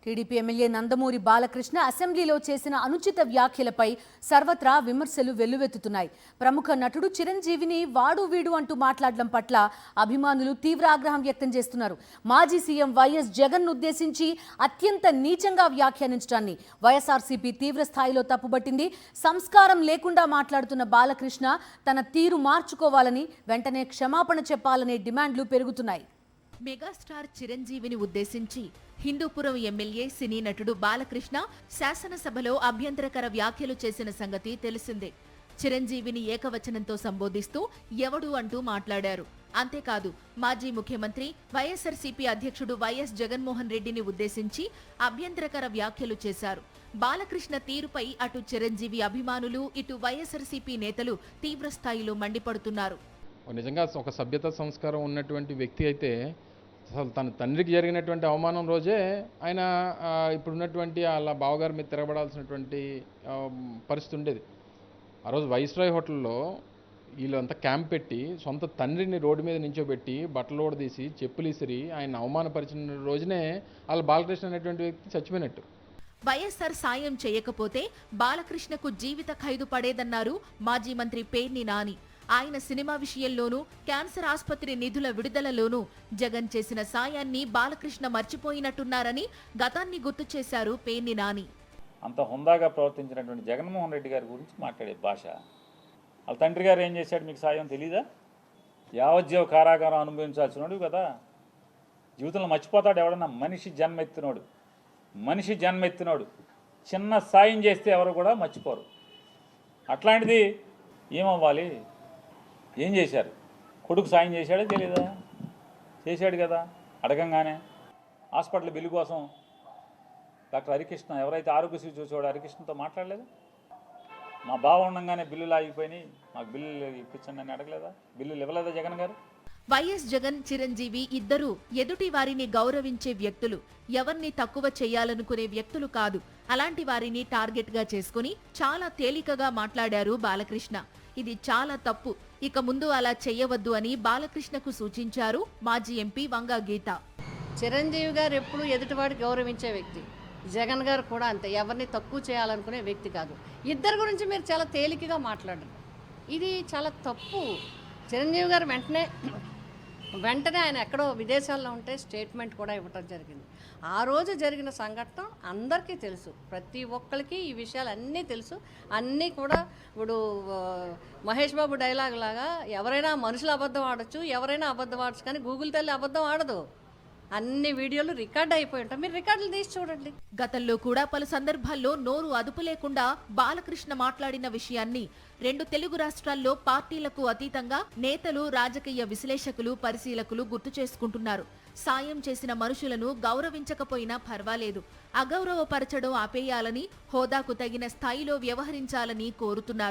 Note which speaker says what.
Speaker 1: TDP MLA Nandamuri Balakrishna అసెంబ్లీలో చేసిన అనుచిత వ్యాఖ్యలపై సర్వత్రా విమర్శలు వెల్లువెత్తుతున్నాయి. ప్రముఖ నటుడు చిరంజీవిని వాడు వీడు అంటూ మాట్లాడడం పట్ల అభిమానులు తీవ్ర ఆగ్రహం వ్యక్తం చేస్తున్నారు. మాజీ సీఎం వైఎస్ జగన్ ఉద్దేశించి అత్యంత నీచంగా వ్యాఖ్యానించడాన్ని వైఎస్ఆర్సీపీ తీవ్ర స్థాయిలో తప్పుబట్టింది. సంస్కారం లేకుండా మాట్లాడుతున్న బాలకృష్ణ తన తీరు మార్చుకోవాలని, వెంటనే క్షమాపణ చెప్పాలనే డిమాండ్లు పెరుగుతున్నాయి.
Speaker 2: మెగాస్టార్ చిరంజీవిని ఉద్దేశించి హిందూపురం ఎమ్మెల్యే సినీ నటుడు బాలకృష్ణ శాసనసభలో అభ్యంతరకర వ్యాఖ్యలు చేసిన సంగతి తెలిసిందే. చిరంజీవిని ఏకవచనంతో సంబోధిస్తూ ఎవడు అంటూ మాట్లాడారు. అంతేకాదు, మాజీ ముఖ్యమంత్రి వైఎస్ఆర్సీపీ అధ్యక్షుడు వైఎస్ జగన్మోహన్ రెడ్డిని ఉద్దేశించి అభ్యంతరకర వ్యాఖ్యలు చేశారు. బాలకృష్ణ తీరుపై అటు చిరంజీవి అభిమానులు, ఇటు వైఎస్ఆర్సీపీ నేతలు తీవ్రస్థాయిలో మండిపడుతున్నారు.
Speaker 3: నిజంగా ఒక సభ్యత సంస్కారం ఉన్నటువంటి వ్యక్తి అయితే అసలు తన తండ్రికి జరిగినటువంటి అవమానం రోజే ఆయన ఇప్పుడున్నటువంటి వాళ్ళ బావగారి మీద తిరగబడాల్సినటువంటి పరిస్థితి ఉండేది. ఆ రోజు వైస్రాయ్ హోటల్లో వీళ్ళంతా క్యాంప్ పెట్టి సొంత తండ్రిని రోడ్డు మీద నించోబెట్టి బట్టలు ఓడదీసి చెప్పులు ఇసిరి ఆయన అవమానపరిచిన రోజునే వాళ్ళ బాలకృష్ణ అనేటువంటి వ్యక్తి చచ్చిపోయినట్టు.
Speaker 2: వైఎస్ఆర్ సాయం చేయకపోతే బాలకృష్ణకు జీవిత ఖైదు పడేదన్నారు మాజీ మంత్రి పేర్ని నాని. ఆయన సినిమా విషయంలోనూ, క్యాన్సర్ ఆసుపత్రి నిధుల విడుదలలోనూ జగన్ చేసిన సాయాన్ని బాలకృష్ణ మర్చిపోయినట్టున్నారని గతాన్ని గుర్తు చేశారు పేర్ని నాని.
Speaker 4: అంత హుందాగా ప్రవర్తించినటువంటి జగన్మోహన్ రెడ్డి గారి గురించి మాట్లాడే భాష. వాళ్ళ తండ్రి గారు ఏం చేశాడు మీకు సాయం తెలీదా? యావజ్జీవ కారాగారం అనుభవించాల్సినోడు కదా. జీవితంలో మర్చిపోతాడు ఎవడన్నా? మనిషి జన్మెత్తినోడు చిన్న సాయం చేస్తే ఎవరు కూడా మర్చిపోరు. అట్లాంటిది ఏమవ్వాలి? ఏం చేశారు? కొడుకు సాయం చేశాడే తెలీదా? చేశాడు కదా. అడగంగానే హాస్పిటల్ బిల్లు కోసం డాక్టర్ హరికృష్ణ, ఎవరైతే ఆరోగ్యశ్రీ చూసేవాడు హరికృష్ణతో మాట్లాడలేదు. మా బావ ఉండగానే బిల్లులు ఆగిపోయినాయి, మాకు బిల్లులు ఇప్పించండి అని అడగలేదా? బిల్లులు ఇవ్వలేదా జగన్ గారు?
Speaker 2: వైఎస్ జగన్, చిరంజీవి ఇద్దరూ ఎదుటి వారిని గౌరవించే వ్యక్తులు, ఎవరిని తక్కువ చేయాలనుకునే వ్యక్తులు కాదు. అలాంటి వారిని టార్గెట్ గా చేసుకుని చాలా తేలికగా మాట్లాడారు బాలకృష్ణ. ఇది చాలా తప్పు. ఇక ముందు అలా చేయవద్దు అని బాలకృష్ణకు సూచించారు మాజీ ఎంపీ వంగా గీత.
Speaker 5: చిరంజీవి గారు ఎప్పుడు ఎదుటివాడిని గౌరవించే వ్యక్తి, జగన్ గారు కూడా అంతే. ఎవరిని తక్కువ చేయాలనుకునే వ్యక్తి కాదు. ఇద్దరి గురించి మీరు చాలా తేలికగా మాట్లాడరు. ఇది చాలా తప్పు. చిరంజీవి గారు వెంటనే ఆయన ఎక్కడో విదేశాల్లో ఉంటే స్టేట్మెంట్ కూడా ఇవ్వటం జరిగింది. ఆ రోజు జరిగిన సంఘటన అందరికీ తెలుసు, ప్రతి ఒక్కరికి ఈ విషయాలు అన్నీ తెలుసు. అన్నీ కూడా ఇప్పుడు మహేష్ బాబు డైలాగ్ లాగా ఎవరైనా మనుషులు అబద్ధం ఆడొచ్చు, ఎవరైనా అబద్ధం ఆడచ్చు, కానీ గూగుల్ తల్లి అబద్ధం ఆడదు. అన్ని వీడియోలు రికార్డ్ అయిపోయి ఉంటాయి. మీరు రికార్డులు తీసి చూడండి.
Speaker 2: గతంలో కూడా పలు సందర్భాల్లో నోరు అదుపు లేకుండా బాలకృష్ణ మాట్లాడిన విషయాన్ని రెండు తెలుగు రాష్ట్రాల్లో పార్టీలకు అతీతంగా నేతలు, రాజకీయ విశ్లేషకులు, పరిశీలకులు గుర్తు చేసుకుంటున్నారు. సాయం చేసిన మనుషులను గౌరవించకపోయినా పర్వాలేదు, అగౌరవపరచడం ఆపేయాలని, హోదాకు తగిన స్థాయిలో వ్యవహరించాలని కోరుతున్నారు.